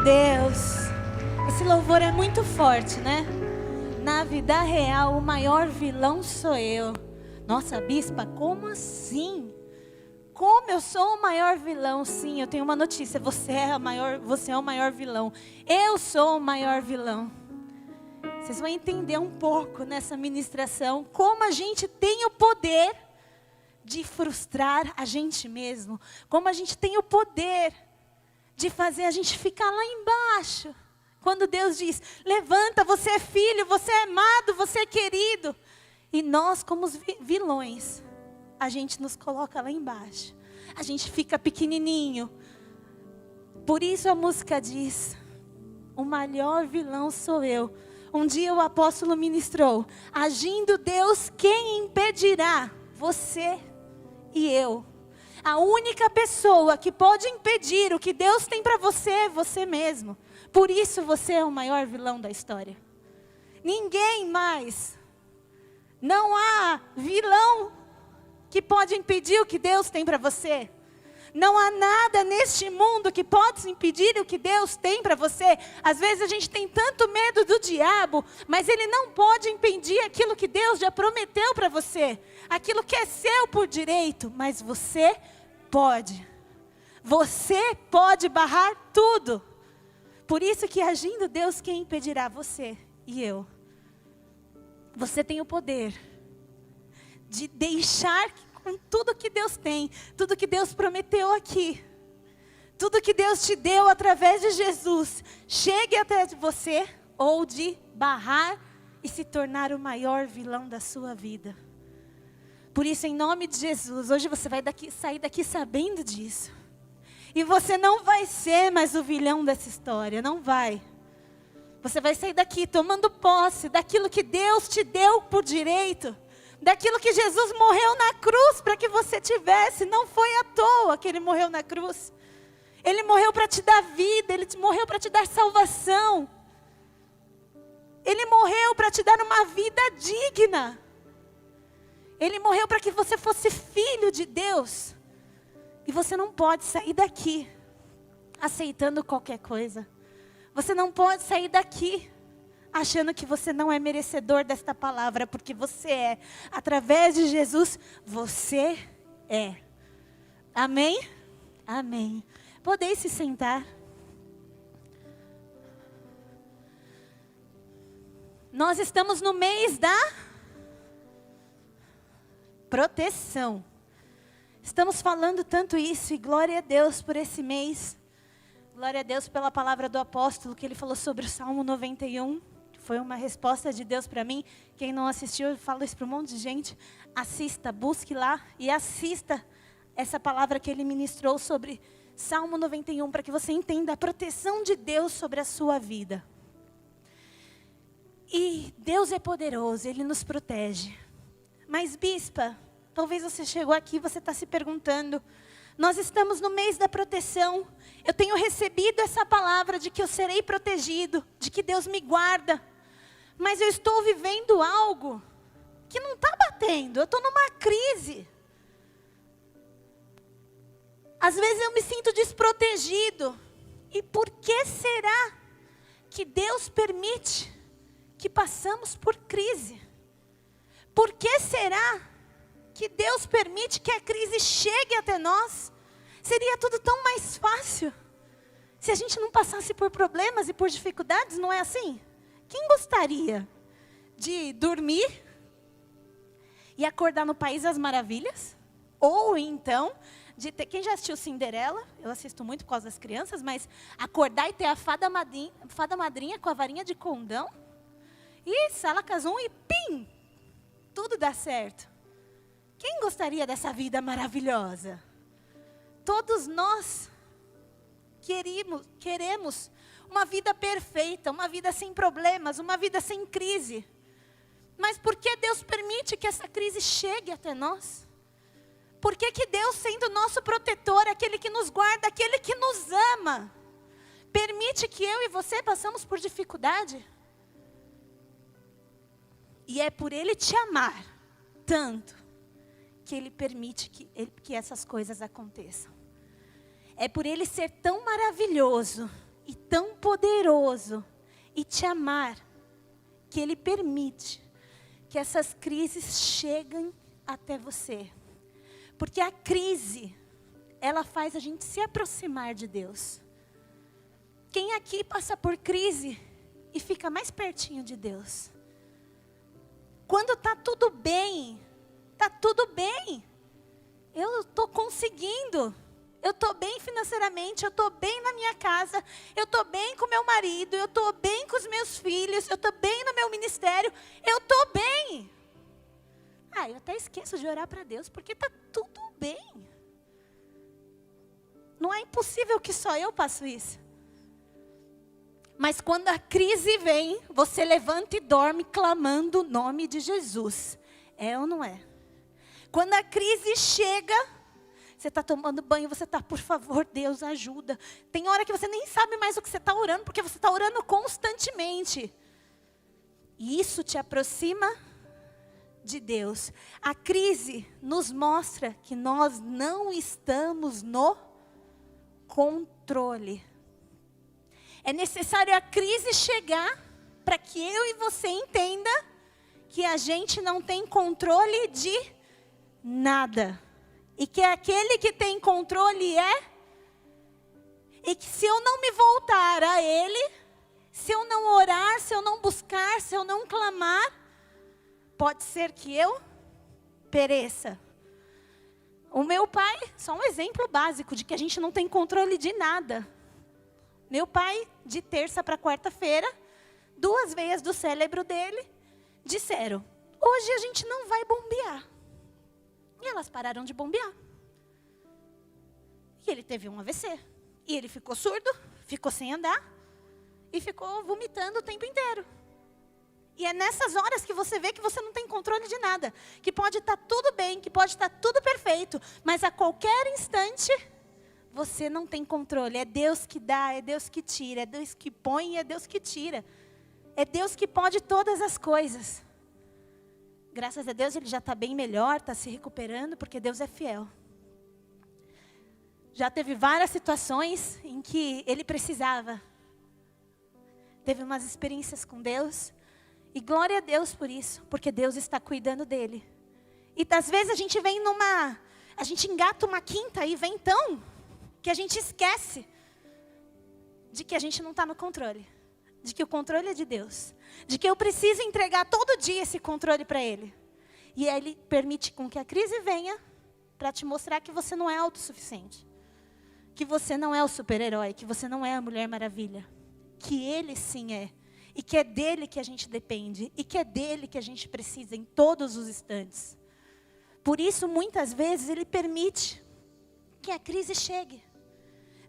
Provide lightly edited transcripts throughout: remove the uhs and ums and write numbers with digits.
Deus. Esse louvor é muito forte, né? Na vida real, o maior vilão sou eu. Nossa, bispa, como assim? Como eu sou o maior vilão? Sim, eu tenho uma notícia. Você é o maior vilão. Eu sou o maior vilão. Vocês vão entender um pouco nessa ministração como a gente tem o poder de frustrar a gente mesmo. Como a gente tem o poder de fazer a gente ficar lá embaixo. Quando Deus diz, levanta, você é filho, você é amado, você é querido. E nós, como os vilões, a gente nos coloca lá embaixo. A gente fica pequenininho. Por isso a música diz, o maior vilão sou eu. Um dia o apóstolo ministrou, agindo Deus, quem impedirá? Você e eu. A única pessoa que pode impedir o que Deus tem para você é você mesmo. Por isso você é o maior vilão da história. Ninguém mais. Não há vilão que pode impedir o que Deus tem para você. Não há nada neste mundo que pode impedir o que Deus tem para você. Às vezes a gente tem tanto medo do diabo, mas ele não pode impedir aquilo que Deus já prometeu para você. Aquilo que é seu por direito, mas você pode. Você pode barrar tudo. Por isso que agindo Deus, quem impedirá? Você e eu. Você tem o poder de deixar com tudo que Deus tem, tudo que Deus prometeu aqui, tudo que Deus te deu através de Jesus, chegue até você, ou de barrar e se tornar o maior vilão da sua vida. Por isso, em nome de Jesus, hoje você vai sair daqui sabendo disso. E você não vai ser mais o vilão dessa história, não vai. Você vai sair daqui tomando posse daquilo que Deus te deu por direito. Daquilo que Jesus morreu na cruz para que você tivesse. Não foi à toa que Ele morreu na cruz. Ele morreu para te dar vida. Ele morreu para te dar salvação. Ele morreu para te dar uma vida digna. Ele morreu para que você fosse filho de Deus. E você não pode sair daqui aceitando qualquer coisa. Você não pode sair daqui achando que você não é merecedor desta palavra, porque você é. Através de Jesus, você é. Amém? Amém. Podeis se sentar. Nós estamos no mês da proteção. Estamos falando tanto isso, e glória a Deus por esse mês. Glória a Deus pela palavra do apóstolo, que ele falou sobre o Salmo 91. Foi uma resposta de Deus para mim. Quem não assistiu, eu falo isso para um monte de gente. Assista, busque lá e assista essa palavra que ele ministrou sobre Salmo 91, para que você entenda a proteção de Deus sobre a sua vida. E Deus é poderoso, Ele nos protege. Mas bispa, talvez você chegou aqui e você está se perguntando, nós estamos no mês da proteção. Eu tenho recebido essa palavra de que eu serei protegido, de que Deus me guarda. Mas eu estou vivendo algo que não está batendo. Eu estou numa crise. Às vezes eu me sinto desprotegido. E por que será que Deus permite que passamos por crise? Por que será que Deus permite que a crise chegue até nós? Seria tudo tão mais fácil se a gente não passasse por problemas e por dificuldades, não é assim? Quem gostaria de dormir e acordar no País das Maravilhas? Ou então, de ter, quem já assistiu Cinderela? Eu assisto muito por causa das crianças, mas acordar e ter a fada madrinha com a varinha de condão? E salacazum e pim! Tudo dá certo. Quem gostaria dessa vida maravilhosa? Todos nós queremos uma vida perfeita, uma vida sem problemas, uma vida sem crise. Mas por que Deus permite que essa crise chegue até nós? Por que Deus, sendo nosso protetor, aquele que nos guarda, aquele que nos ama, permite que eu e você passamos por dificuldade? E é por Ele te amar tanto que Ele permite que essas coisas aconteçam. É por Ele ser tão maravilhoso e tão poderoso e te amar, que Ele permite que essas crises cheguem até você. Porque a crise, ela faz a gente se aproximar de Deus. Quem aqui passa por crise e fica mais pertinho de Deus? Quando está tudo bem, está tudo bem. Eu estou conseguindo. Eu estou bem financeiramente, eu estou bem na minha casa, eu estou bem com meu marido, eu estou bem com os meus filhos, eu estou bem no meu ministério, eu estou bem. Eu até esqueço de orar para Deus, porque está tudo bem. Não é impossível que só eu passo isso. Mas quando a crise vem, você levanta e dorme clamando o nome de Jesus. É ou não é? Quando a crise chega, você está tomando banho, você está, por favor, Deus, ajuda. Tem hora que você nem sabe mais o que você está orando, porque você está orando constantemente. E isso te aproxima de Deus. A crise nos mostra que nós não estamos no controle. É necessário a crise chegar para que eu e você entenda que a gente não tem controle de nada. E que aquele que tem controle e que se eu não me voltar a Ele, se eu não orar, se eu não buscar, se eu não clamar, pode ser que eu pereça. O meu pai, só um exemplo básico de que a gente não tem controle de nada. Meu pai, de terça para quarta-feira, 2 veias do cérebro dele disseram: hoje a gente não vai bombear. E elas pararam de bombear. E ele teve um AVC. E ele ficou surdo, ficou sem andar e ficou vomitando o tempo inteiro. E é nessas horas que você vê que você não tem controle de nada. Que pode estar tudo bem, que pode estar tudo perfeito, mas a qualquer instante você não tem controle. É Deus que dá, é Deus que tira, é Deus que põe e é Deus que tira. É Deus que pode todas as coisas. Graças a Deus ele já está bem melhor, está se recuperando, porque Deus é fiel. Já teve várias situações em que ele precisava. Teve umas experiências com Deus. E glória a Deus por isso, porque Deus está cuidando dele. E às vezes a gente vem a gente engata uma quinta e vem tão, que a gente esquece de que a gente não está no controle. De que o controle é de Deus. De que eu preciso entregar todo dia esse controle para Ele. E Ele permite com que a crise venha para te mostrar que você não é autossuficiente. Que você não é o super-herói, que você não é a Mulher Maravilha. Que Ele sim é. E que é dele que a gente depende. E que é dele que a gente precisa em todos os instantes. Por isso, muitas vezes, Ele permite que a crise chegue.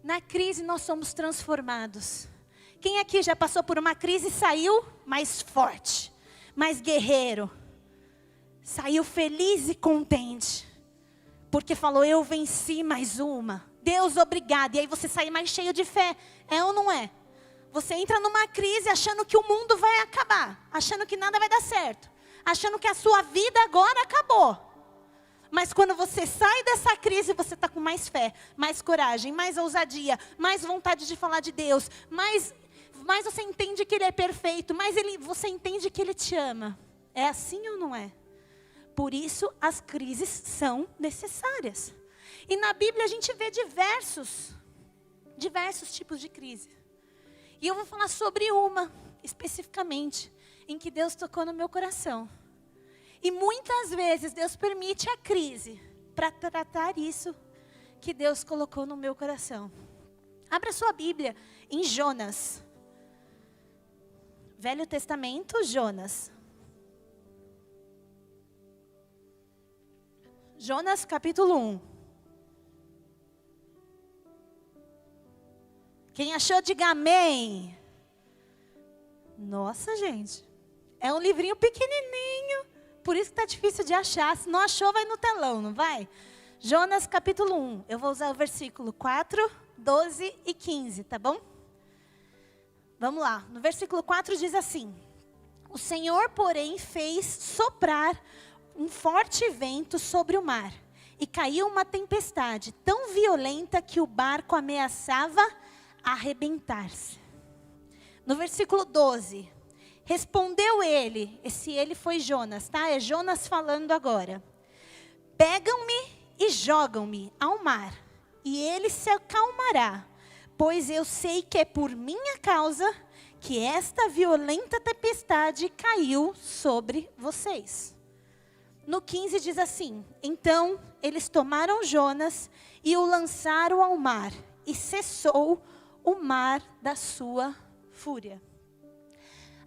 Na crise, nós somos transformados. Quem aqui já passou por uma crise e saiu mais forte, mais guerreiro? Saiu feliz e contente. Porque falou, eu venci mais uma. Deus, obrigado. E aí você sai mais cheio de fé. É ou não é? Você entra numa crise achando que o mundo vai acabar. Achando que nada vai dar certo. Achando que a sua vida agora acabou. Mas quando você sai dessa crise, você está com mais fé, mais coragem, mais ousadia, mais vontade de falar de Deus. Mais você entende que Ele é perfeito. Mais você entende que Ele te ama. É assim ou não é? Por isso as crises são necessárias. E na Bíblia a gente vê diversos tipos de crise. E eu vou falar sobre uma, especificamente, em que Deus tocou no meu coração. E muitas vezes Deus permite a crise para tratar isso que Deus colocou no meu coração. Abra sua Bíblia em Jonas. Velho Testamento, Jonas. Jonas capítulo 1. Quem achou, diga amém. Nossa, gente. É um livrinho pequenininho. Por isso que está difícil de achar. Se não achou, vai no telão, não vai? Jonas capítulo 1. Eu vou usar o versículo 4, 12 e 15, tá bom? Vamos lá. No versículo 4 diz assim: o Senhor, porém, fez soprar um forte vento sobre o mar. E caiu uma tempestade tão violenta que o barco ameaçava arrebentar-se. No versículo 12, respondeu ele, esse ele foi Jonas, tá? É Jonas falando agora. Pegam-me e jogam-me ao mar, e ele se acalmará, pois eu sei que é por minha causa que esta violenta tempestade caiu sobre vocês. No 15 diz assim, então eles tomaram Jonas e o lançaram ao mar, e cessou o mar da sua fúria.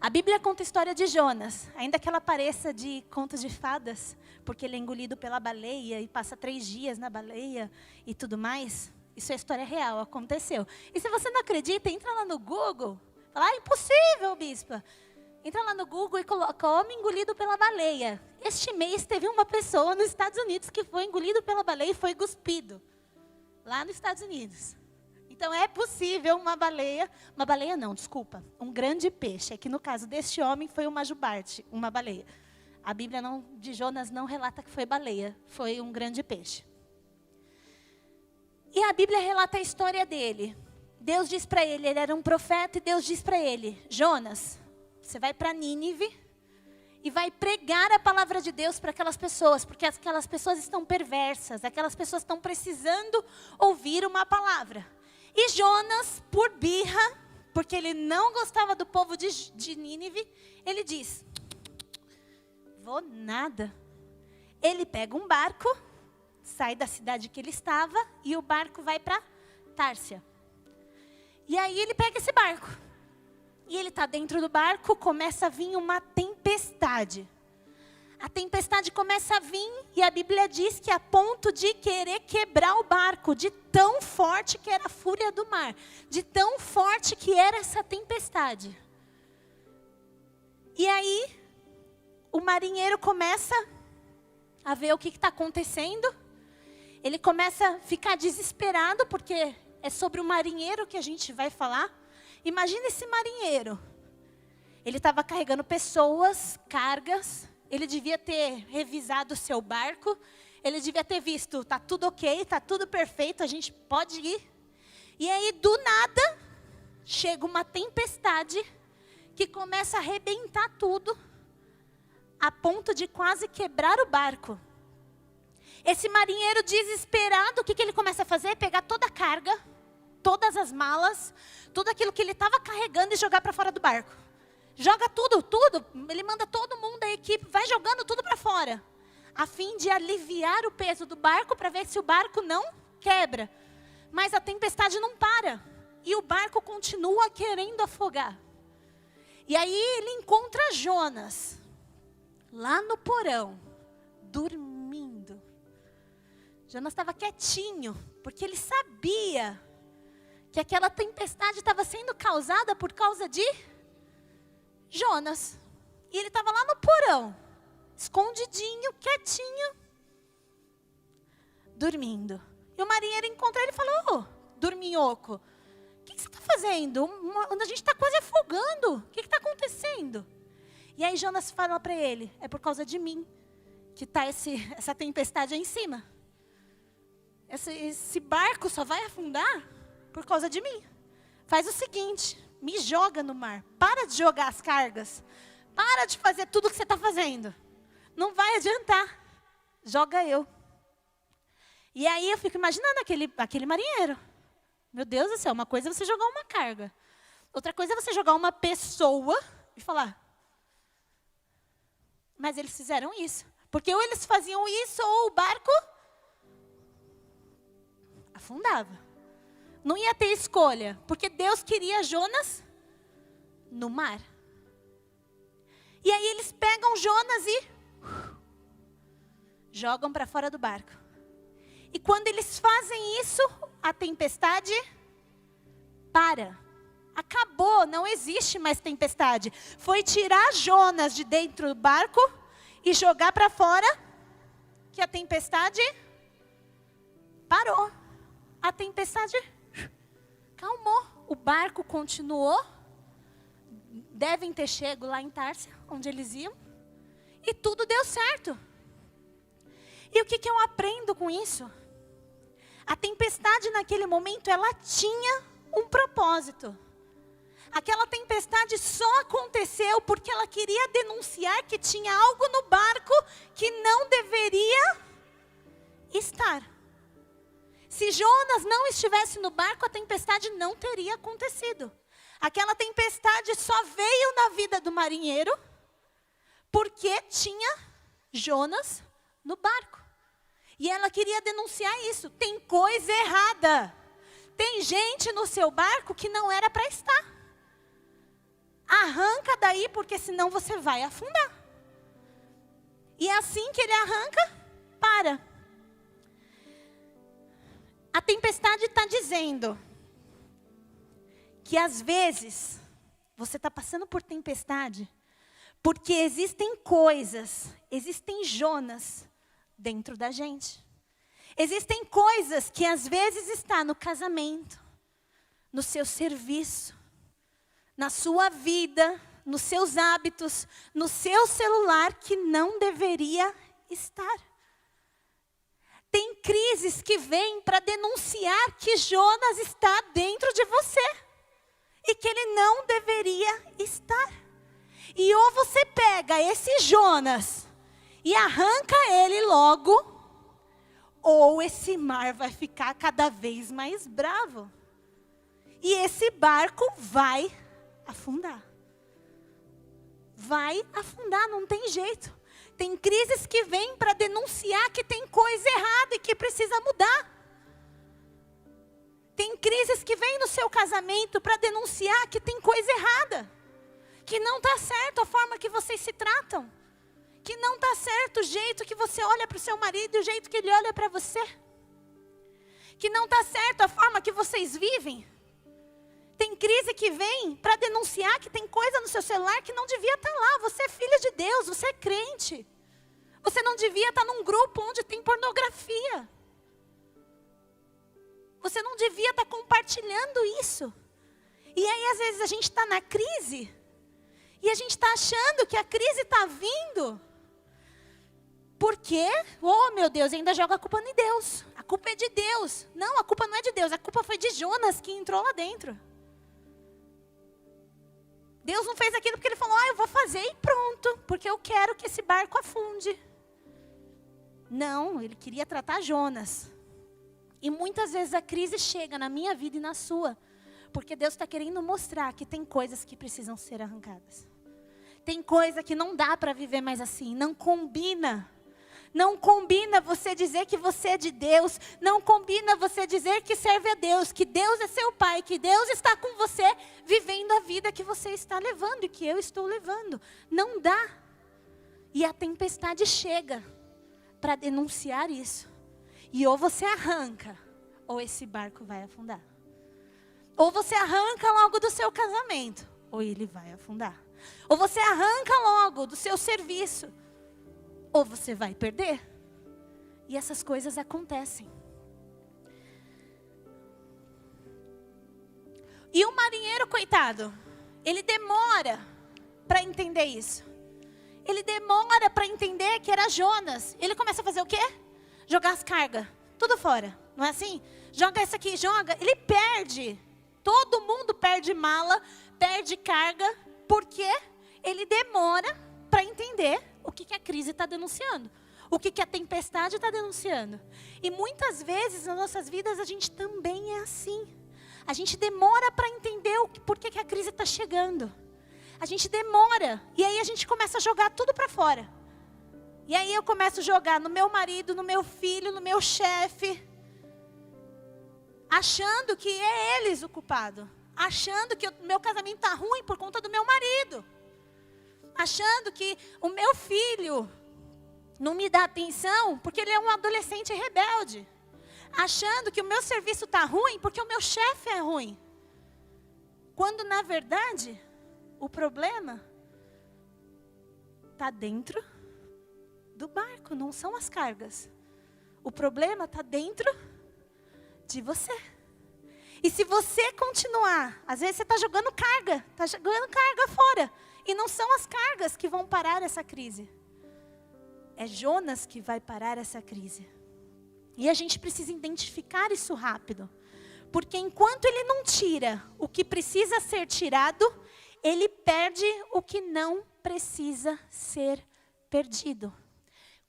A Bíblia conta a história de Jonas, ainda que ela pareça de contos de fadas, porque ele é engolido pela baleia e passa 3 dias na baleia e tudo mais. Isso é história real, aconteceu. E se você não acredita, entra lá no Google, fala, impossível, bispa. Entra lá no Google e coloca homem engolido pela baleia. Este mês teve uma pessoa nos Estados Unidos que foi engolido pela baleia e foi cuspido. Lá nos Estados Unidos. Então é possível uma baleia não, desculpa, um grande peixe. É que no caso deste homem foi uma jubarte, uma baleia. A Bíblia de Jonas não relata que foi baleia, foi um grande peixe. E a Bíblia relata a história dele. Deus diz para ele era um profeta, e Deus diz para ele, Jonas, você vai para Nínive e vai pregar a palavra de Deus para aquelas pessoas, porque aquelas pessoas estão perversas, aquelas pessoas estão precisando ouvir uma palavra. E Jonas, por birra, porque ele não gostava do povo de Nínive, ele diz, vou nada. Ele pega um barco, sai da cidade que ele estava e o barco vai para Társia. E aí ele pega esse barco. E ele está dentro do barco, começa a vir uma tempestade. A tempestade começa a vir e a Bíblia diz que a ponto de querer quebrar o barco, de tão forte que era a fúria do mar, de tão forte que era essa tempestade. E aí, o marinheiro começa a ver o que está acontecendo. Ele começa a ficar desesperado, porque é sobre o marinheiro que a gente vai falar. Imagina esse marinheiro. Ele estava carregando pessoas, cargas. Ele devia ter revisado o seu barco. Ele devia ter visto, está tudo ok, está tudo perfeito, a gente pode ir. E aí, do nada, chega uma tempestade que começa a arrebentar tudo, a ponto de quase quebrar o barco. Esse marinheiro desesperado, o que ele começa a fazer? Pegar toda a carga, todas as malas, tudo aquilo que ele estava carregando e jogar para fora do barco. Joga tudo. Ele manda todo mundo da equipe, vai jogando tudo para fora. A fim de aliviar o peso do barco, para ver se o barco não quebra. Mas a tempestade não para. E o barco continua querendo afogar. E aí ele encontra Jonas, lá no porão, dormindo. Jonas estava quietinho, porque ele sabia que aquela tempestade estava sendo causada por causa de Jonas. E ele estava lá no porão, escondidinho, quietinho, dormindo. E o marinheiro encontrou ele e falou, dorminhoco, o que você está fazendo? A gente está quase afogando, o que está acontecendo? E aí Jonas fala para ele, é por causa de mim que está essa tempestade aí em cima. Esse barco só vai afundar por causa de mim. Faz o seguinte, me joga no mar. Para de jogar as cargas. Para de fazer tudo o que você está fazendo. Não vai adiantar. Joga eu. E aí eu fico imaginando aquele marinheiro. Meu Deus do céu, uma coisa é você jogar uma carga. Outra coisa é você jogar uma pessoa e falar. Mas eles fizeram isso. Porque ou eles faziam isso ou o barco afundava. Não ia ter escolha, porque Deus queria Jonas no mar. E aí eles pegam Jonas e jogam para fora do barco. E quando eles fazem isso, a tempestade para. Acabou, não existe mais tempestade. Foi tirar Jonas de dentro do barco e jogar para fora, que a tempestade parou. A tempestade calmou. O barco continuou. Devem ter chegado lá em Társia, onde eles iam. E tudo deu certo. E o que eu aprendo com isso? A tempestade naquele momento, ela tinha um propósito. Aquela tempestade só aconteceu porque ela queria denunciar que tinha algo no barco que não deveria estar. Se Jonas não estivesse no barco, a tempestade não teria acontecido. Aquela tempestade só veio na vida do marinheiro porque tinha Jonas no barco. E ela queria denunciar isso. Tem coisa errada. Tem gente no seu barco que não era para estar. Arranca daí, porque senão você vai afundar. E assim que ele arranca, para. A tempestade está dizendo que às vezes você está passando por tempestade porque existem coisas, existem Jonas dentro da gente. Existem coisas que às vezes está no casamento, no seu serviço, na sua vida, nos seus hábitos, no seu celular que não deveria estar. Tem crises que vêm para denunciar que Jonas está dentro de você e que ele não deveria estar. E ou você pega esse Jonas e arranca ele logo, ou esse mar vai ficar cada vez mais bravo. E esse barco vai afundar. Vai afundar, não tem jeito. Tem crises que vêm para denunciar que tem coisa errada e que precisa mudar. Tem crises que vêm no seu casamento para denunciar que tem coisa errada. Que não está certo a forma que vocês se tratam. Que não está certo o jeito que você olha para o seu marido e o jeito que ele olha para você. Que não está certo a forma que vocês vivem. Tem crise que vem para denunciar que tem coisa no seu celular que não devia estar lá. Você é filha de Deus, você é crente. Você não devia estar num grupo onde tem pornografia. Você não devia estar compartilhando isso. E aí às vezes a gente está na crise e a gente está achando que a crise está vindo porque, oh meu Deus, ainda joga a culpa em Deus. A culpa é de Deus. Não, a culpa não é de Deus, a culpa foi de Jonas que entrou lá dentro. Deus não fez aquilo porque ele falou, eu vou fazer e pronto, porque eu quero que esse barco afunde. Não, ele queria tratar Jonas. E muitas vezes a crise chega na minha vida e na sua, porque Deus está querendo mostrar que tem coisas que precisam ser arrancadas. Tem coisa que não dá para viver mais assim, não combina. Não combina você dizer que você é de Deus. Não combina você dizer que serve a Deus, que Deus é seu Pai, que Deus está com você, vivendo a vida que você está levando e que eu estou levando. Não dá. E a tempestade chega para denunciar isso. E ou você arranca, ou esse barco vai afundar. Ou você arranca logo do seu casamento, ou ele vai afundar. Ou você arranca logo do seu serviço, ou você vai perder. E essas coisas acontecem. E o marinheiro, coitado, ele demora para entender isso. Ele demora para entender que era Jonas. Ele começa a fazer o quê? Jogar as cargas, tudo fora. Não é assim? Joga isso aqui, joga. Ele perde. Todo mundo perde mala, perde carga, porque ele demora para entender o que a crise está denunciando. O que a tempestade está denunciando. E muitas vezes nas nossas vidas a gente também é assim. A gente demora para entender por que a crise está chegando. A gente demora. E aí a gente começa a jogar tudo para fora. E aí eu começo a jogar no meu marido, no meu filho, no meu chefe. Achando que é eles o culpado. Achando que o meu casamento está ruim por conta do meu marido. Achando que o meu filho não me dá atenção porque ele é um adolescente rebelde. Achando que o meu serviço está ruim porque o meu chefe é ruim. Quando na verdade o problema está dentro do barco, não são as cargas. O problema está dentro de você. E se você continuar, às vezes você está jogando carga fora. E não são as cargas que vão parar essa crise. É Jonas que vai parar essa crise. E a gente precisa identificar isso rápido. Porque enquanto ele não tira o que precisa ser tirado, ele perde o que não precisa ser perdido.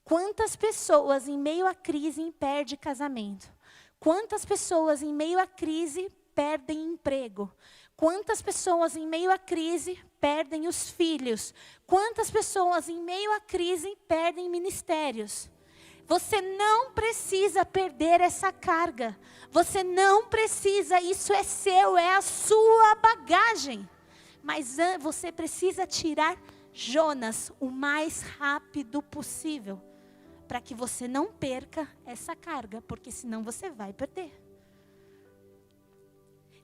Quantas pessoas em meio à crise perdem casamento? Quantas pessoas em meio à crise perdem emprego? Quantas pessoas em meio à crise perdem os filhos? Quantas pessoas em meio à crise perdem ministérios? Você não precisa perder essa carga. Você não precisa, isso é seu, é a sua bagagem. Mas você precisa tirar Jonas o mais rápido possível, para que você não perca essa carga, porque senão você vai perder.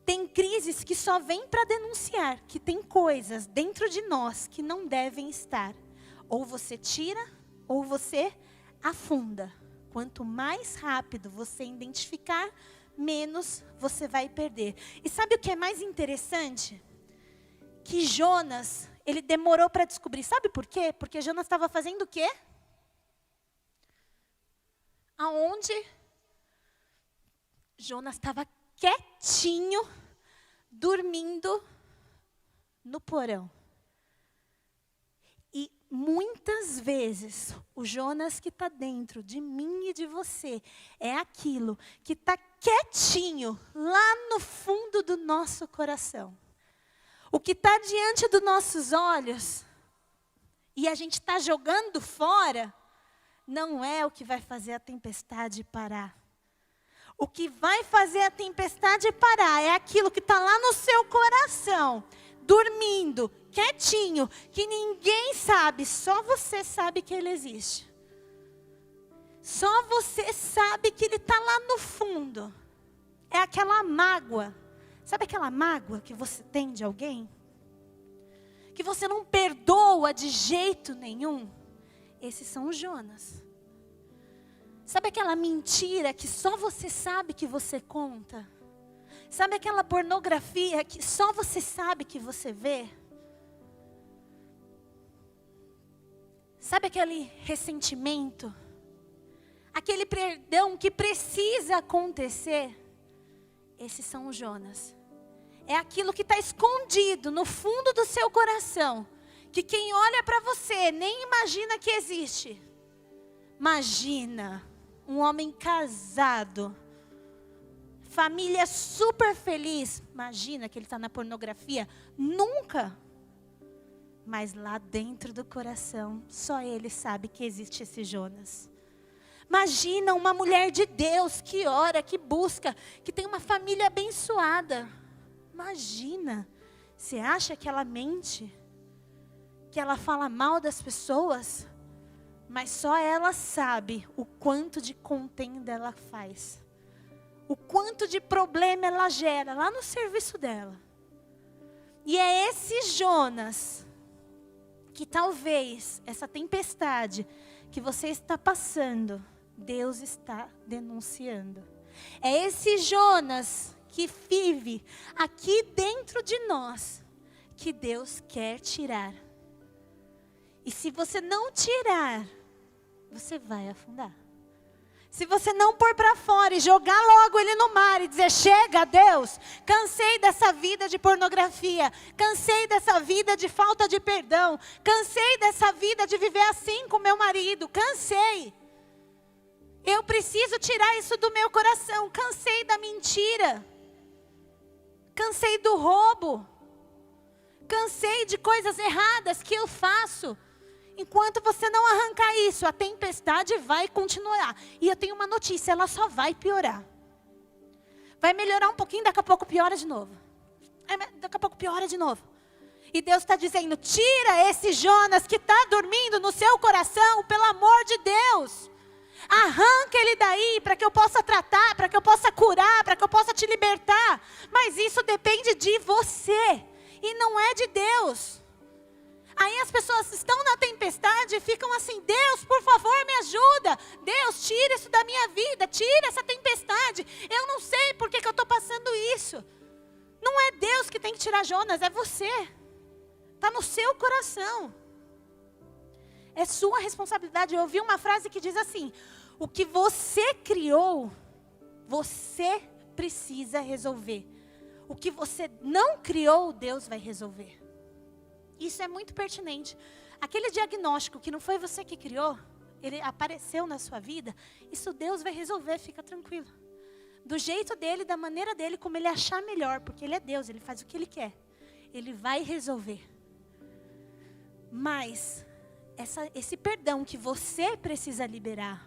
Tem crises que só vêm para denunciar que tem coisas dentro de nós que não devem estar. Ou você tira, ou você afunda. Quanto mais rápido você identificar, menos você vai perder. E sabe o que é mais interessante? Que Jonas, ele demorou para descobrir. Sabe por quê? Porque Jonas estava fazendo o quê? Aonde? Jonas estava quietinho, dormindo no porão. E muitas vezes, o Jonas que está dentro de mim e de você, é aquilo que está quietinho, lá no fundo do nosso coração. O que está diante dos nossos olhos, e a gente está jogando fora, não é o que vai fazer a tempestade parar. O que vai fazer a tempestade parar é aquilo que está lá no seu coração, dormindo, quietinho, que ninguém sabe, só você sabe que ele existe. Só você sabe que ele está lá no fundo. É aquela mágoa. Sabe aquela mágoa que você tem de alguém? Que você não perdoa de jeito nenhum? Esses são os Jonas. Sabe aquela mentira que só você sabe que você conta? Sabe aquela pornografia que só você sabe que você vê? Sabe aquele ressentimento? Aquele perdão que precisa acontecer? Esses são os Jonas. É aquilo que está escondido no fundo do seu coração, que quem olha para você nem imagina que existe. Imagina um homem casado, família super feliz. Imagina que ele está na pornografia? Nunca. Mas lá dentro do coração, só ele sabe que existe esse Jonas. Imagina uma mulher de Deus que ora, que busca, que tem uma família abençoada. Imagina, você acha que ela mente? Que ela fala mal das pessoas? Mas só ela sabe o quanto de contenda ela faz. O quanto de problema ela gera lá no serviço dela. E é esse Jonas que talvez essa tempestade que você está passando, Deus está denunciando. É esse Jonas que vive aqui dentro de nós, que Deus quer tirar. E se você não tirar, você vai afundar. Se você não pôr para fora e jogar logo ele no mar e dizer: chega, Deus, cansei dessa vida de pornografia, cansei dessa vida de falta de perdão, cansei dessa vida de viver assim com meu marido, cansei. Eu preciso tirar isso do meu coração, cansei da mentira, cansei do roubo, cansei de coisas erradas que eu faço. Enquanto você não arrancar isso, a tempestade vai continuar. E eu tenho uma notícia, ela só vai piorar. Vai melhorar um pouquinho, daqui a pouco piora de novo. Daqui a pouco piora de novo. E Deus está dizendo: tira esse Jonas que está dormindo no seu coração, pelo amor de Deus. Arranca ele daí, para que eu possa tratar, para que eu possa curar, para que eu possa te libertar. Mas isso depende de você, e não é de Deus. Aí as pessoas estão na tempestade e ficam assim: Deus, por favor, me ajuda. Deus, tira isso da minha vida, tira essa tempestade. Eu não sei por que eu estou passando isso. Não é Deus que tem que tirar Jonas, é você. Está no seu coração. É sua responsabilidade. Eu ouvi uma frase que diz assim: o que você criou, você precisa resolver. O que você não criou, Deus vai resolver. Isso é muito pertinente. Aquele diagnóstico que não foi você que criou, ele apareceu na sua vida, isso Deus vai resolver, fica tranquilo. Do jeito dele, da maneira dele, como ele achar melhor, porque ele é Deus, ele faz o que ele quer. Ele vai resolver. Mas esse perdão que você precisa liberar,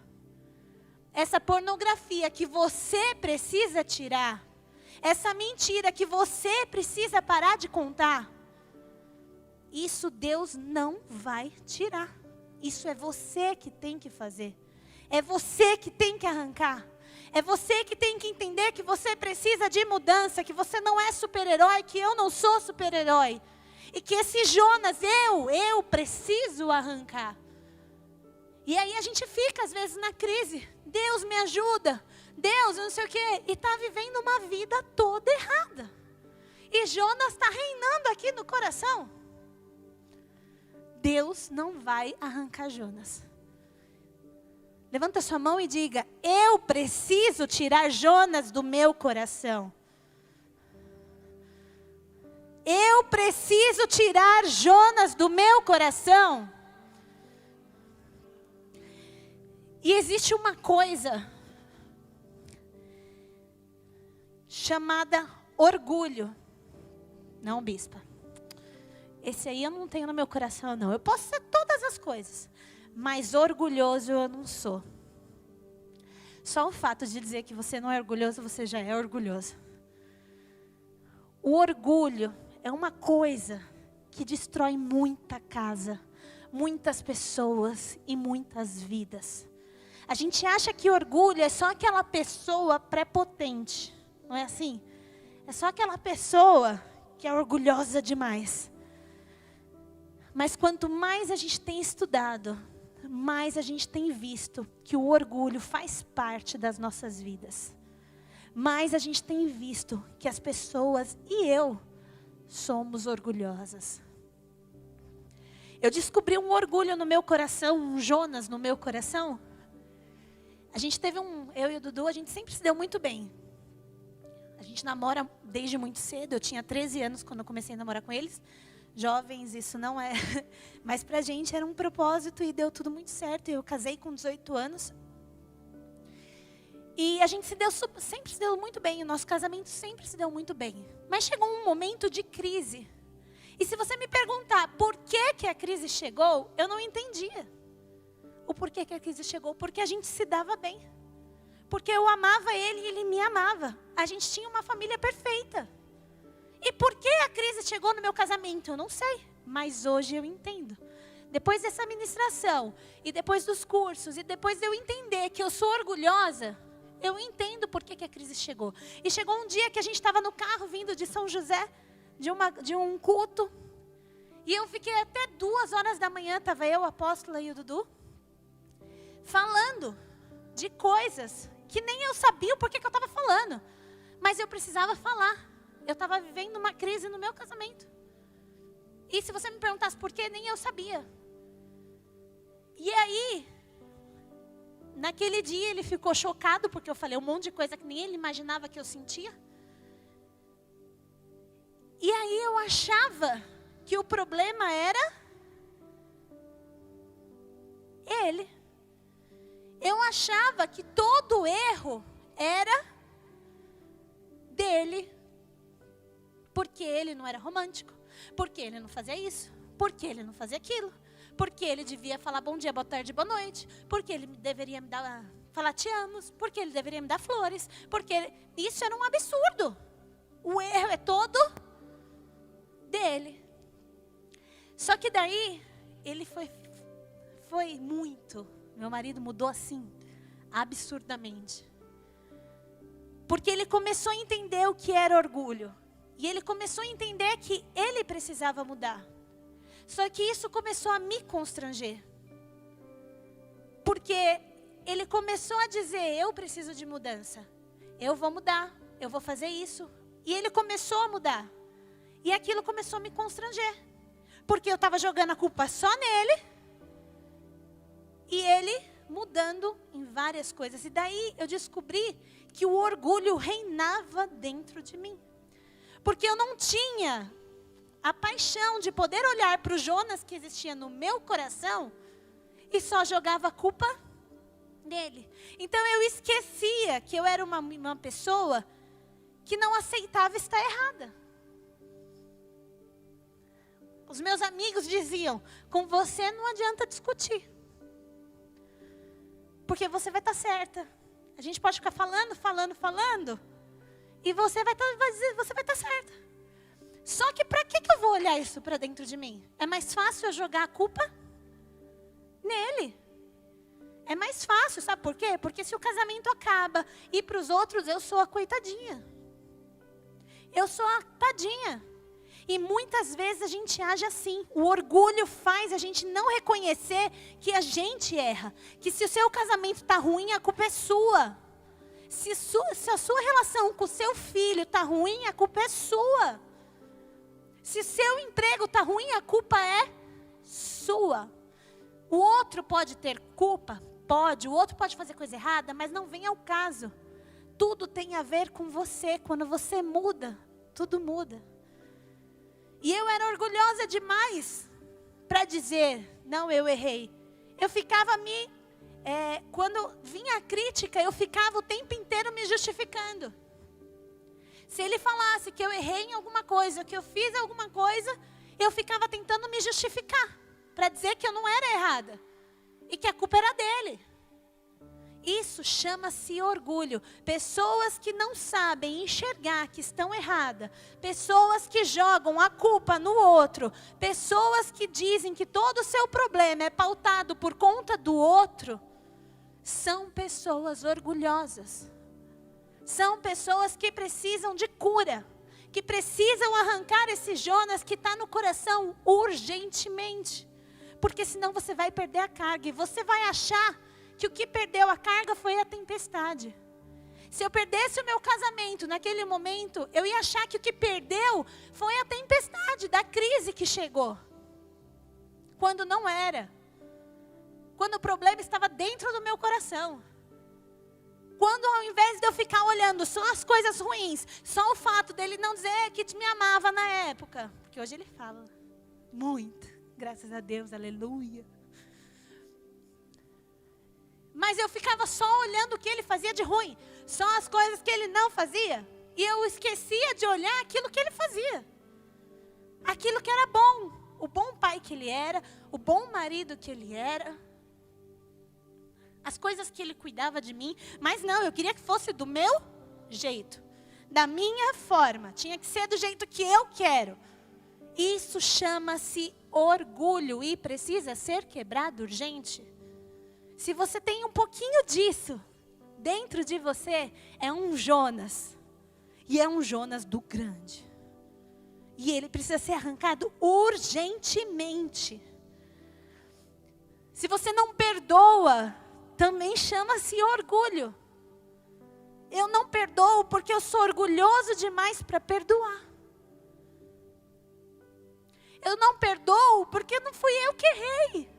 essa pornografia que você precisa tirar, essa mentira que você precisa parar de contar, isso Deus não vai tirar. Isso é você que tem que fazer. É você que tem que arrancar. É você que tem que entender que você precisa de mudança, que você não é super-herói, que eu não sou super-herói. E que esse Jonas, eu preciso arrancar. E aí a gente fica às vezes na crise. Deus me ajuda. Deus, eu não sei o quê. E está vivendo uma vida toda errada. E Jonas está reinando aqui no coração. Deus não vai arrancar Jonas. Levanta sua mão e diga: eu preciso tirar Jonas do meu coração. Eu preciso tirar Jonas do meu coração. E existe uma coisa chamada orgulho. Não, bispa. Esse aí eu não tenho no meu coração, não. Eu posso ser todas as coisas, mas orgulhoso eu não sou. Só o fato de dizer que você não é orgulhoso, você já é orgulhoso. O orgulho é uma coisa que destrói muita casa, muitas pessoas e muitas vidas. A gente acha que orgulho é só aquela pessoa prepotente, não é assim? É só aquela pessoa que é orgulhosa demais. Mas quanto mais a gente tem estudado, mais a gente tem visto que o orgulho faz parte das nossas vidas. Mais a gente tem visto que as pessoas e eu somos orgulhosas. Eu descobri um orgulho no meu coração, um Jonas no meu coração. A gente teve eu e o Dudu, a gente sempre se deu muito bem. A gente namora desde muito cedo, eu tinha 13 anos quando eu comecei a namorar com eles. Jovens, isso não é, mas pra gente era um propósito e deu tudo muito certo. Eu casei com 18 anos. E a gente sempre se deu muito bem, o nosso casamento sempre se deu muito bem. Mas chegou um momento de crise. E se você me perguntar por que a crise chegou, eu não entendia. O porquê que a crise chegou, porque a gente se dava bem. Porque eu amava ele e ele me amava. A gente tinha uma família perfeita. E por que a crise chegou no meu casamento? Eu não sei, mas hoje eu entendo. Depois dessa ministração, e depois dos cursos, e depois de eu entender que eu sou orgulhosa, eu entendo por que a crise chegou. E chegou um dia que a gente estava no carro vindo de São José, de um culto, e eu fiquei até 2 horas da manhã, estava eu, a apóstola e o Dudu, falando de coisas que nem eu sabia o porquê que eu estava falando, mas eu precisava falar. Eu estava vivendo uma crise no meu casamento. E se você me perguntasse por quê, nem eu sabia. E aí, naquele dia ele ficou chocado, porque eu falei um monte de coisa que nem ele imaginava que eu sentia. E aí eu achava que o problema era ele. Eu achava que todo erro era dele. Porque ele não era romântico, porque ele não fazia isso, porque ele não fazia aquilo, porque ele devia falar bom dia, boa tarde, boa noite, porque ele deveria me falar te amo, porque ele deveria me dar flores, isso era um absurdo. O erro é todo dele. Só que daí, ele foi muito, meu marido mudou assim, absurdamente. Porque ele começou a entender o que era orgulho. E ele começou a entender que ele precisava mudar. Só que isso começou a me constranger. Porque ele começou a dizer, eu preciso de mudança. Eu vou mudar, eu vou fazer isso. E ele começou a mudar. E aquilo começou a me constranger. Porque eu estava jogando a culpa só nele. E ele mudando em várias coisas. E daí eu descobri que o orgulho reinava dentro de mim. Porque eu não tinha a paixão de poder olhar para o Jonas que existia no meu coração e só jogava a culpa nele. Então eu esquecia que eu era uma pessoa que não aceitava estar errada. Os meus amigos diziam, com você não adianta discutir. Porque você vai estar certa. A gente pode ficar falando. E você vai estar certa. Só que para que eu vou olhar isso para dentro de mim? É mais fácil eu jogar a culpa nele. É mais fácil, sabe por quê? Porque se o casamento acaba e para os outros eu sou a coitadinha. Eu sou a tadinha. E muitas vezes a gente age assim. O orgulho faz a gente não reconhecer que a gente erra. Que se o seu casamento está ruim, a culpa é sua. Se a sua relação com o seu filho está ruim, a culpa é sua. Se seu emprego está ruim, a culpa é sua. O outro pode ter culpa? Pode. O outro pode fazer coisa errada, mas não vem ao caso. Tudo tem a ver com você. Quando você muda, tudo muda. E eu era orgulhosa demais para dizer, não, eu errei. Eu ficava quando vinha a crítica, eu ficava o tempo inteiro me justificando. Se ele falasse que eu errei em alguma coisa, que eu fiz alguma coisa, eu ficava tentando me justificar. Para dizer que eu não era errada. E que a culpa era dele. Isso chama-se orgulho. Pessoas que não sabem enxergar que estão erradas. Pessoas que jogam a culpa no outro. Pessoas que dizem que todo o seu problema é pautado por conta do outro. São pessoas orgulhosas. São pessoas que precisam de cura. Que precisam arrancar esse Jonas que está no coração urgentemente. Porque senão você vai perder a carga. E você vai achar que o que perdeu a carga foi a tempestade. Se eu perdesse o meu casamento naquele momento, eu ia achar que o que perdeu foi a tempestade da crise que chegou. Quando não era. Quando o problema estava dentro do meu coração. Quando ao invés de eu ficar olhando só as coisas ruins, só o fato dele não dizer que me amava na época. Porque hoje ele fala muito, graças a Deus, aleluia. Mas eu ficava só olhando o que ele fazia de ruim. Só as coisas que ele não fazia. E eu esquecia de olhar aquilo que ele fazia. Aquilo que era bom. O bom pai que ele era. O bom marido que ele era. As coisas que ele cuidava de mim. Mas não, eu queria que fosse do meu jeito. Da minha forma. Tinha que ser do jeito que eu quero. Isso chama-se orgulho. E precisa ser quebrado urgente. Se você tem um pouquinho disso dentro de você, é um Jonas. E é um Jonas do grande. E ele precisa ser arrancado urgentemente. Se você não perdoa, também chama-se orgulho. Eu não perdoo porque eu sou orgulhoso demais para perdoar. Eu não perdoo porque não fui eu que errei.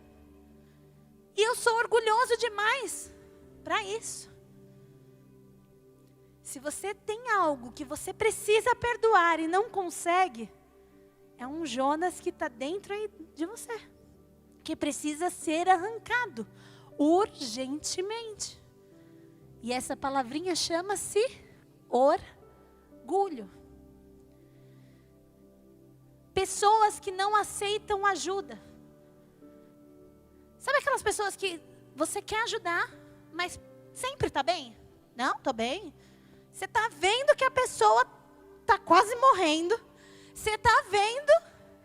E eu sou orgulhoso demais para isso. Se você tem algo que você precisa perdoar e não consegue, é um Jonas que está dentro aí de você. Que precisa ser arrancado urgentemente. E essa palavrinha chama-se orgulho. Pessoas que não aceitam ajuda. Sabe aquelas pessoas que você quer ajudar, mas sempre está bem? Não, estou bem. Você está vendo que a pessoa está quase morrendo. Você está vendo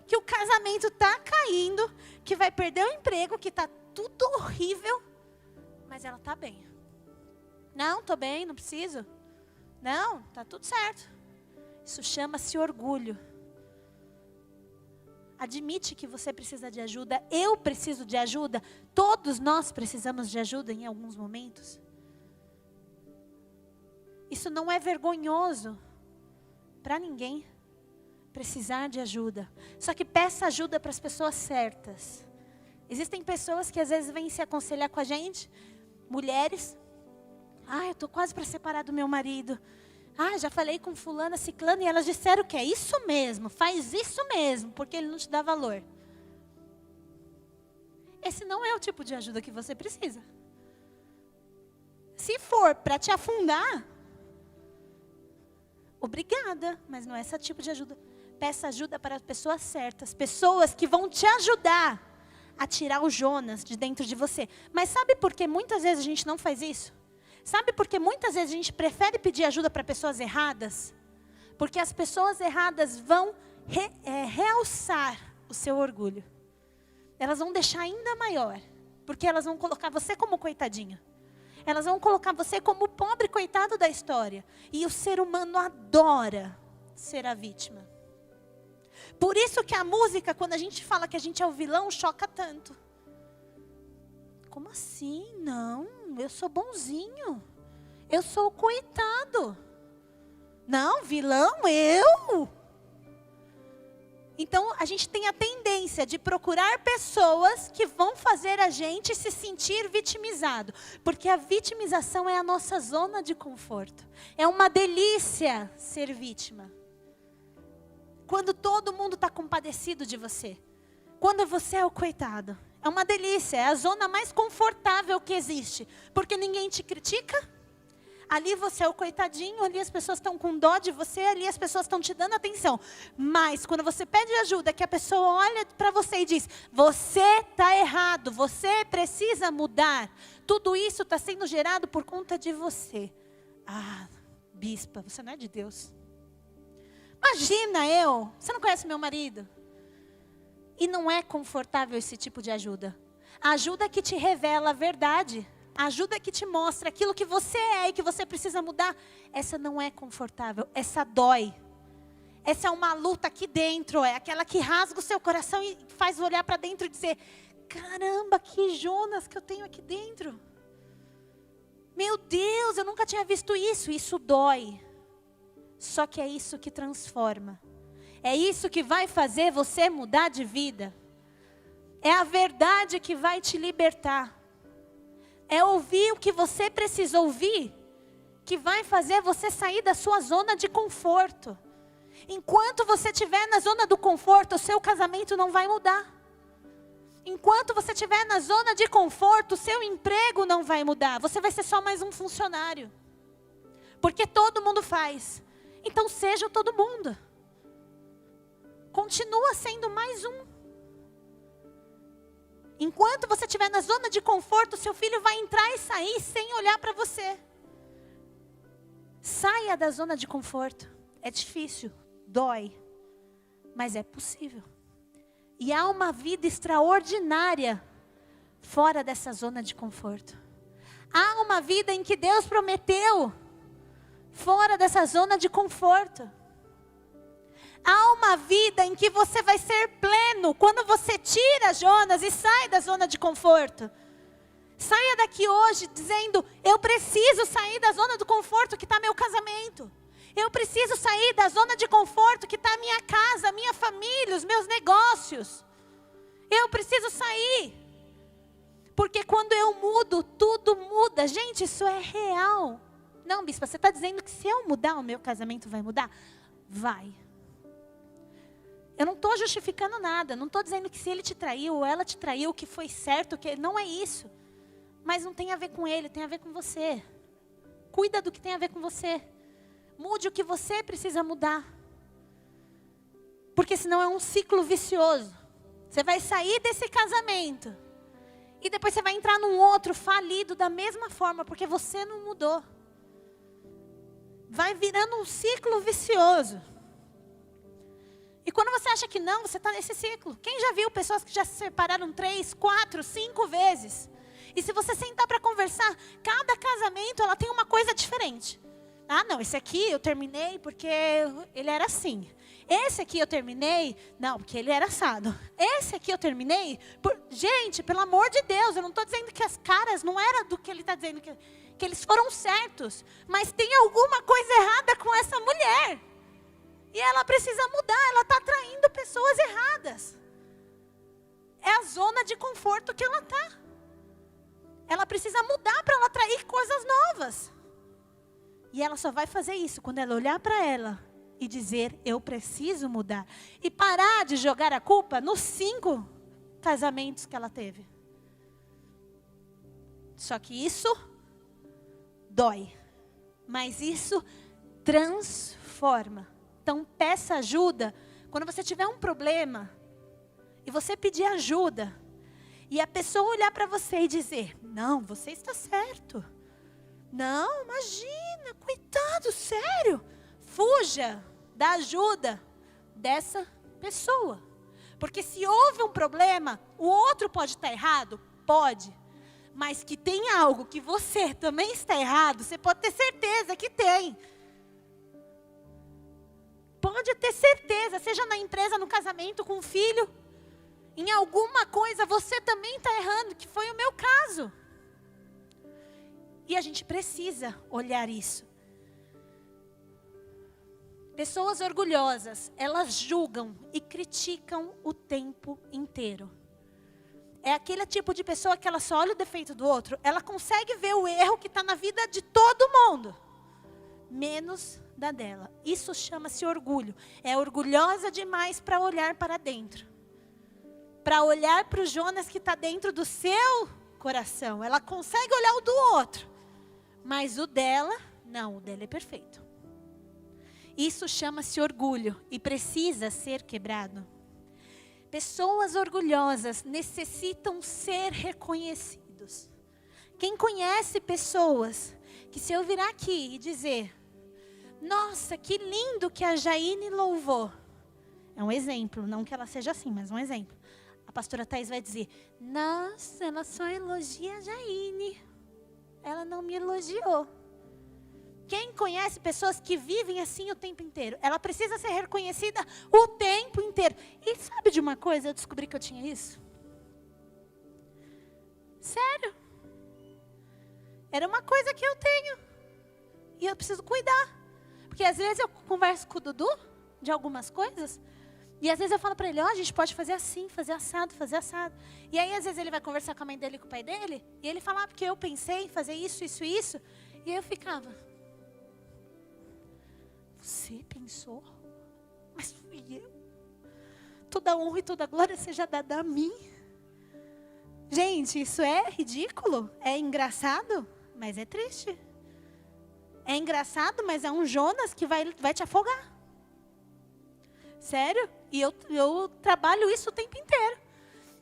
que o casamento está caindo, que vai perder o emprego, que está tudo horrível, mas ela está bem. Não, estou bem, não preciso. Não, está tudo certo. Isso chama-se orgulho. Admite que você precisa de ajuda. Eu preciso de ajuda. Todos nós precisamos de ajuda em alguns momentos. Isso não é vergonhoso para ninguém precisar de ajuda. Só que peça ajuda para as pessoas certas. Existem pessoas que às vezes vêm se aconselhar com a gente, Mulheres, eu estou quase para separar do meu marido. Já falei com fulana, ciclana, e elas disseram que é isso mesmo, faz isso mesmo, porque ele não te dá valor. Esse não é o tipo de ajuda que você precisa. Se for para te afundar, obrigada, mas não é esse tipo de ajuda. Peça ajuda para as pessoas certas, pessoas que vão te ajudar a tirar o Jonas de dentro de você. Mas sabe por que muitas vezes a gente não faz isso? Sabe por que muitas vezes a gente prefere pedir ajuda para pessoas erradas? Porque as pessoas erradas vão realçar o seu orgulho. Elas vão deixar ainda maior. Porque elas vão colocar você como coitadinho. Elas vão colocar você como o pobre coitado da história. E o ser humano adora ser a vítima. Por isso que a música, quando a gente fala que a gente é o vilão, choca tanto. Como assim? Não, eu sou bonzinho. Eu sou o coitado. Não, vilão, eu. Então, a gente tem a tendência de procurar pessoas que vão fazer a gente se sentir vitimizado. Porque a vitimização é a nossa zona de conforto. É uma delícia ser vítima. Quando todo mundo está compadecido de você. Quando você é o coitado. É uma delícia, é a zona mais confortável que existe. Porque ninguém te critica. Ali você é o coitadinho, ali as pessoas estão com dó de você, ali as pessoas estão te dando atenção. Mas quando você pede ajuda, que a pessoa olha para você e diz, você está errado, você precisa mudar. Tudo isso está sendo gerado por conta de você. Bispa, você não é de Deus. Imagina você não conhece meu marido? E não é confortável esse tipo de ajuda. A ajuda que te revela a verdade. A ajuda que te mostra aquilo que você é e que você precisa mudar. Essa não é confortável, essa dói. Essa é uma luta aqui dentro. É aquela que rasga o seu coração e faz olhar para dentro e dizer, caramba, que Jonas que eu tenho aqui dentro. Meu Deus, eu nunca tinha visto isso. Isso dói. Só que é isso que transforma. É isso que vai fazer você mudar de vida. É a verdade que vai te libertar. É ouvir o que você precisa ouvir, que vai fazer você sair da sua zona de conforto. Enquanto você estiver na zona do conforto, o seu casamento não vai mudar. Enquanto você estiver na zona de conforto, o seu emprego não vai mudar. Você vai ser só mais um funcionário. Porque todo mundo faz. Então seja todo mundo. Continua sendo mais um. Enquanto você estiver na zona de conforto, seu filho vai entrar e sair sem olhar para você. Saia da zona de conforto. É difícil, dói, mas é possível. E há uma vida extraordinária fora dessa zona de conforto. Há uma vida em que Deus prometeu fora dessa zona de conforto. Há uma vida em que você vai ser pleno quando você tira Jonas e sai da zona de conforto. Saia daqui hoje dizendo, eu preciso sair da zona do conforto que está meu casamento. Eu preciso sair da zona de conforto que está a minha casa, a minha família, os meus negócios. Eu preciso sair. Porque quando eu mudo, tudo muda. Gente, isso é real. Não, bispa, você está dizendo que se eu mudar, o meu casamento vai mudar? Vai. Eu não estou justificando nada. Não estou dizendo que se ele te traiu ou ela te traiu, que foi certo, que não é isso. Mas não tem a ver com ele, tem a ver com você. Cuida do que tem a ver com você. Mude o que você precisa mudar. Porque senão é um ciclo vicioso. Você vai sair desse casamento. E depois você vai entrar num outro falido da mesma forma. Porque você não mudou. Vai virando um ciclo vicioso. E quando você acha que não, você está nesse ciclo. Quem já viu pessoas que já se separaram 3, 4, 5 vezes? E se você sentar para conversar, cada casamento ela tem uma coisa diferente. Ah, não, esse aqui eu terminei porque ele era assim. Esse aqui eu terminei, não, porque ele era assado. Esse aqui eu terminei, gente, pelo amor de Deus, eu não estou dizendo que as caras não era do que ele está dizendo, que eles foram certos. Mas tem alguma coisa errada com essa mulher. E ela precisa mudar, ela está atraindo pessoas erradas. É a zona de conforto que ela está. Ela precisa mudar para ela atrair coisas novas. E ela só vai fazer isso quando ela olhar para ela e dizer, eu preciso mudar. E parar de jogar a culpa nos 5 casamentos que ela teve. Só que isso dói. Mas isso transforma. Então peça ajuda. Quando você tiver um problema e você pedir ajuda, e a pessoa olhar para você e dizer, não, você está certo. Não, imagina, coitado, sério. Fuja da ajuda dessa pessoa. Porque se houve um problema, o outro pode estar errado? Pode. Mas que tem algo que você também está errado, você pode ter certeza que tem. Pode ter certeza, seja na empresa, no casamento, com o filho. Em alguma coisa você também está errando, que foi o meu caso. E a gente precisa olhar isso. Pessoas orgulhosas, elas julgam e criticam o tempo inteiro. É aquele tipo de pessoa que ela só olha o defeito do outro. Ela consegue ver o erro que está na vida de todo mundo, menos da dela. Isso chama-se orgulho. É orgulhosa demais para olhar para dentro. Para olhar para o Jonas que está dentro do seu coração. Ela consegue olhar o do outro. Mas o dela, não, o dela é perfeito. Isso chama-se orgulho e precisa ser quebrado. Pessoas orgulhosas necessitam ser reconhecidos. Quem conhece pessoas que se eu virar aqui e dizer, nossa, que lindo que a Jaine louvou. É um exemplo, não que ela seja assim, mas um exemplo. A pastora Thaís vai dizer, nossa, ela só elogia a Jaine. Ela não me elogiou. Quem conhece pessoas que vivem assim o tempo inteiro? Ela precisa ser reconhecida o tempo inteiro. E sabe de uma coisa? Eu descobri que eu tinha isso. Sério. Era uma coisa que eu tenho. E eu preciso cuidar. Porque às vezes eu converso com o Dudu de algumas coisas. E às vezes eu falo para ele, ó, a gente pode fazer assim, fazer assado, fazer assado. E aí às vezes ele vai conversar com a mãe dele e com o pai dele. E ele fala, porque eu pensei em fazer isso, isso e isso. E aí eu ficava, você pensou? Mas fui eu. Toda honra e toda glória seja dada a mim. Gente, isso é ridículo? É engraçado? Mas é triste. É engraçado, mas é um Jonas que vai te afogar. Sério? E eu trabalho isso o tempo inteiro.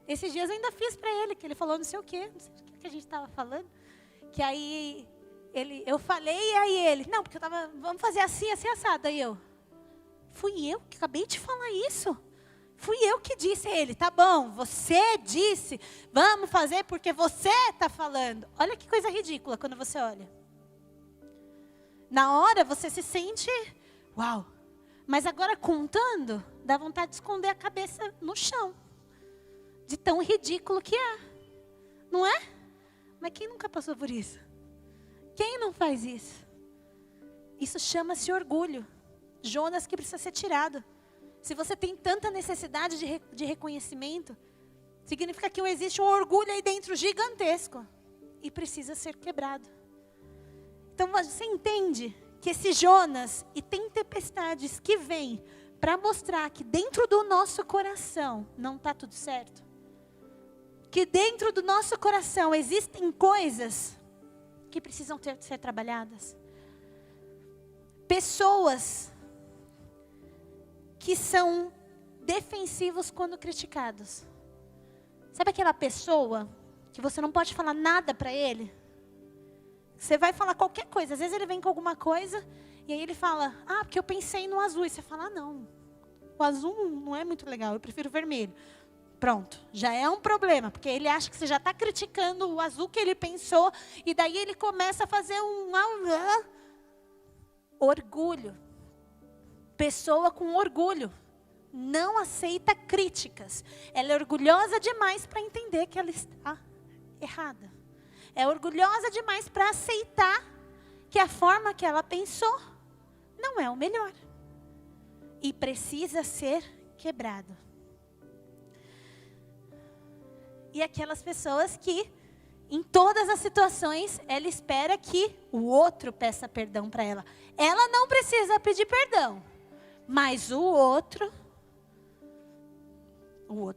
Esses dias eu ainda fiz para ele, que ele falou não sei o quê. Não sei o que a gente estava falando. Que aí eu falei e aí ele, não, porque vamos fazer assim, assim, assado. Aí fui eu que acabei de falar isso. Fui eu que disse. Ele, tá bom, você disse, vamos fazer porque você está falando. Olha que coisa ridícula quando você olha. Na hora você se sente, uau. Mas agora contando, dá vontade de esconder a cabeça no chão. De tão ridículo que é. Não é? Mas quem nunca passou por isso? Quem não faz isso? Isso chama-se orgulho. Jonas que precisa ser tirado. Se você tem tanta necessidade de reconhecimento, significa que existe um orgulho aí dentro gigantesco. E precisa ser quebrado. Então você entende que esse Jonas e tem tempestades que vêm para mostrar que dentro do nosso coração não está tudo certo. Que dentro do nosso coração existem coisas que precisam ser trabalhadas. Pessoas que são defensivos quando criticados. Sabe aquela pessoa que você não pode falar nada para ele? Você vai falar qualquer coisa. Às vezes ele vem com alguma coisa e aí ele fala, porque eu pensei no azul. E você fala, não, o azul não é muito legal, eu prefiro vermelho. Pronto, já é um problema, porque ele acha que você já está criticando o azul que ele pensou. E daí ele começa a fazer orgulho. Pessoa com orgulho não aceita críticas. Ela é orgulhosa demais para entender que ela está errada. É orgulhosa demais para aceitar que a forma que ela pensou não é o melhor. E precisa ser quebrado. E aquelas pessoas que Em todas as situações, ela espera que o outro peça perdão para ela. Ela não precisa pedir perdão, mas o outro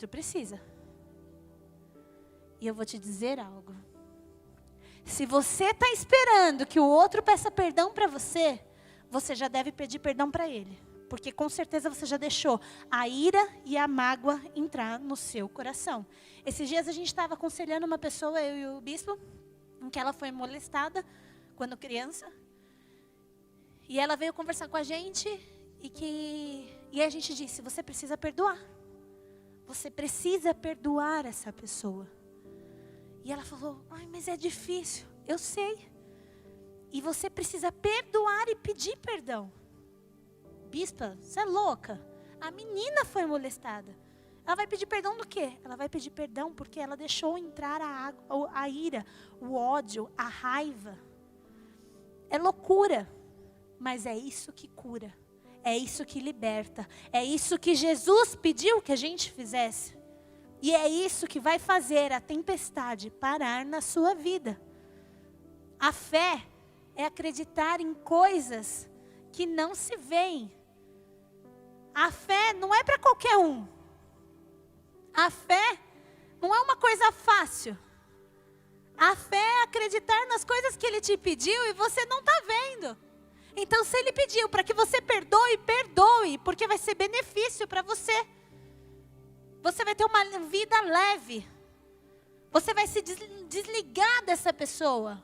precisa. E eu vou te dizer algo. Se você está esperando que o outro peça perdão para você, você já deve pedir perdão para ele. Porque com certeza você já deixou a ira e a mágoa entrar no seu coração. Esses dias a gente estava aconselhando uma pessoa, eu e o bispo, em que ela foi molestada quando criança. E ela veio conversar com a gente e a gente disse, você precisa perdoar. Você precisa perdoar essa pessoa. E ela falou, ai, mas é difícil. Eu sei. E você precisa perdoar e pedir perdão. Bispa, você é louca? A menina foi molestada. Ela vai pedir perdão do quê? Ela vai pedir perdão porque ela deixou entrar a ira, o ódio, a raiva. É loucura. Mas é isso que cura. É isso que liberta. É isso que Jesus pediu que a gente fizesse. E é isso que vai fazer a tempestade parar na sua vida. A fé é acreditar em coisas que não se veem. A fé não é para qualquer um. A fé não é uma coisa fácil. A fé é acreditar nas coisas que Ele te pediu e você não está vendo. Então, se Ele pediu para que você perdoe, perdoe, porque vai ser benefício para você. Você vai ter uma vida leve. Você vai se desligar dessa pessoa.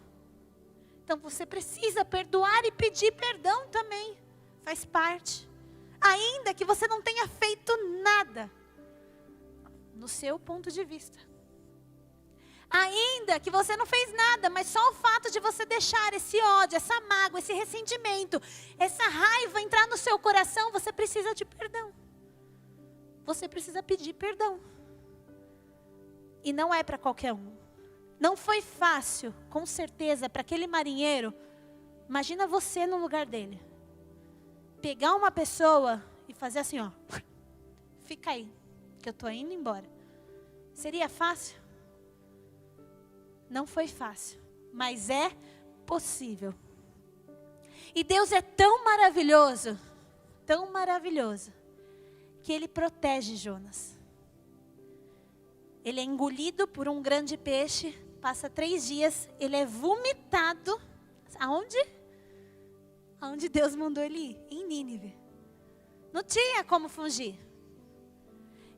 Então você precisa perdoar e pedir perdão também. Faz parte. Ainda que você não tenha feito nada. No seu ponto de vista. Ainda que você não fez nada, mas só o fato de você deixar esse ódio, essa mágoa, esse ressentimento, essa raiva entrar no seu coração, você precisa de perdão. Você precisa pedir perdão. E não é para qualquer um. Não foi fácil, com certeza, para aquele marinheiro. Imagina você no lugar dele. Pegar uma pessoa e fazer assim, ó. Fica aí, que eu estou indo embora. Seria fácil? Não foi fácil, mas é possível. E Deus é tão maravilhoso, que Ele protege Jonas. Ele é engolido por um grande peixe, passa 3 dias, ele é vomitado. Aonde? Aonde Deus mandou ele ir? Em Nínive. Não tinha como fugir.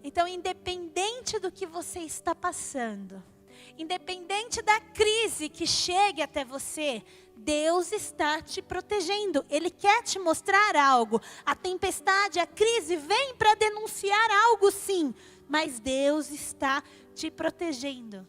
Então, independente do que você está passando, independente da crise que chegue até você, Deus está te protegendo. Ele quer te mostrar algo. A tempestade, a crise vem para denunciar algo, sim. Mas Deus está te protegendo.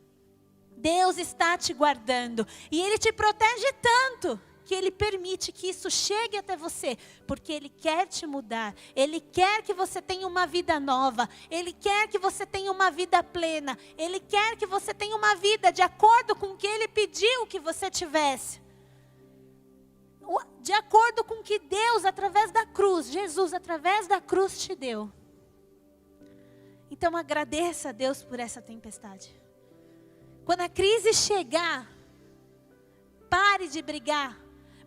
Deus está te guardando. E Ele te protege tanto que Ele permite que isso chegue até você. Porque Ele quer te mudar. Ele quer que você tenha uma vida nova. Ele quer que você tenha uma vida plena. Ele quer que você tenha uma vida de acordo com o que Ele pediu que você tivesse. De acordo com o que Deus, através da cruz, Jesus, através da cruz te deu. Então agradeça a Deus por essa tempestade. Quando a crise chegar, pare de brigar.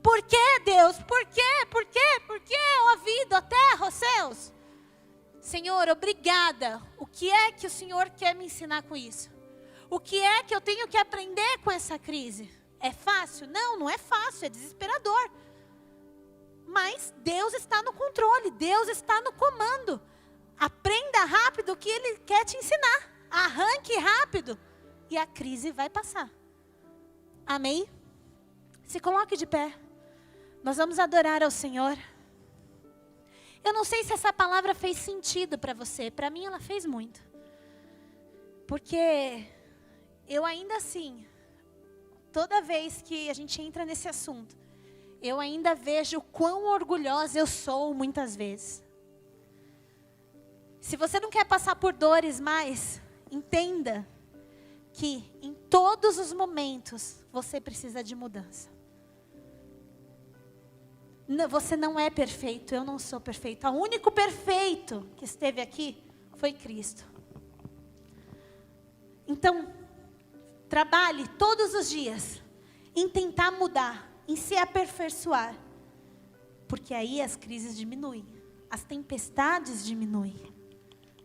Por que, Deus? Por quê? Por quê? Por quê? Ó vida, ó terra, ó céus. Senhor, obrigada. O que é que o Senhor quer me ensinar com isso? O que é que eu tenho que aprender com essa crise? É fácil? Não, não é fácil, é desesperador. Mas Deus está no controle, Deus está no comando. Aprenda rápido o que Ele quer te ensinar. Arranque rápido e a crise vai passar. Amém? Se coloque de pé. Nós vamos adorar ao Senhor. Eu não sei se essa palavra fez sentido para você. Para mim ela fez muito. Porque eu ainda assim, toda vez que a gente entra nesse assunto, eu ainda vejo o quão orgulhosa eu sou muitas vezes. Se você não quer passar por dores mais, entenda que em todos os momentos você precisa de mudança. Você não é perfeito, eu não sou perfeito. O único perfeito que esteve aqui foi Cristo. Então, trabalhe todos os dias em tentar mudar, em se aperfeiçoar. Porque aí as crises diminuem, as tempestades diminuem.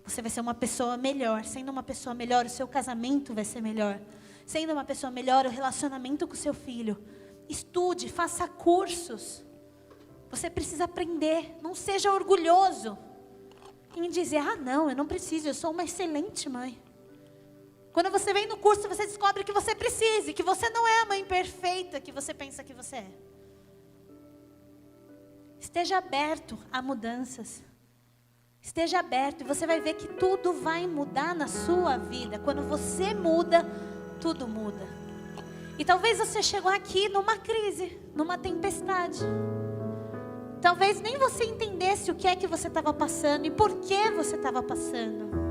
Você vai ser uma pessoa melhor. Sendo uma pessoa melhor, o seu casamento vai ser melhor. Sendo uma pessoa melhor, o relacionamento com o seu filho. Estude, faça cursos. Você precisa aprender. Não seja orgulhoso em dizer, não, eu não preciso, eu sou uma excelente mãe. Quando você vem no curso, você descobre que você precisa, que você não é a mãe perfeita que você pensa que você é. Esteja aberto a mudanças. Esteja aberto e você vai ver que tudo vai mudar na sua vida. Quando você muda, tudo muda. E talvez você chegou aqui numa crise, numa tempestade. Talvez nem você entendesse o que é que você estava passando e por que você estava passando.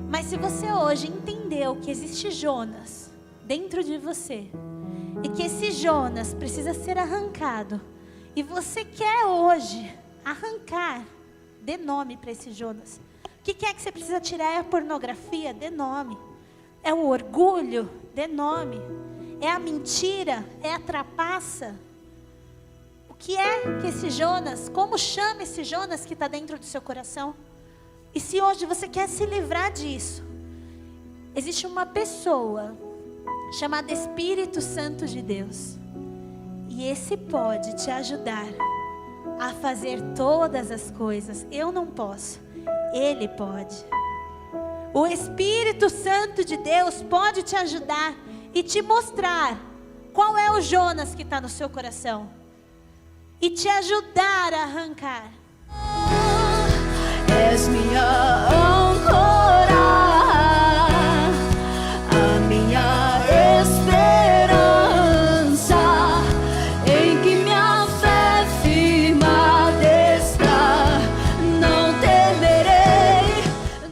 Mas se você hoje entendeu que existe Jonas dentro de você e que esse Jonas precisa ser arrancado, e você quer hoje arrancar, dê nome para esse Jonas. O que é que você precisa tirar? É a pornografia? Dê nome. É o orgulho? Dê nome. É a mentira? É a trapaça? O que é que esse Jonas, como chama esse Jonas que está dentro do seu coração? E se hoje você quer se livrar disso, existe uma pessoa chamada Espírito Santo de Deus. E esse pode te ajudar a fazer todas as coisas. Eu não posso, Ele pode. O Espírito Santo de Deus pode te ajudar e te mostrar qual é o Jonas que está no seu coração. E te ajudar a arrancar. És minha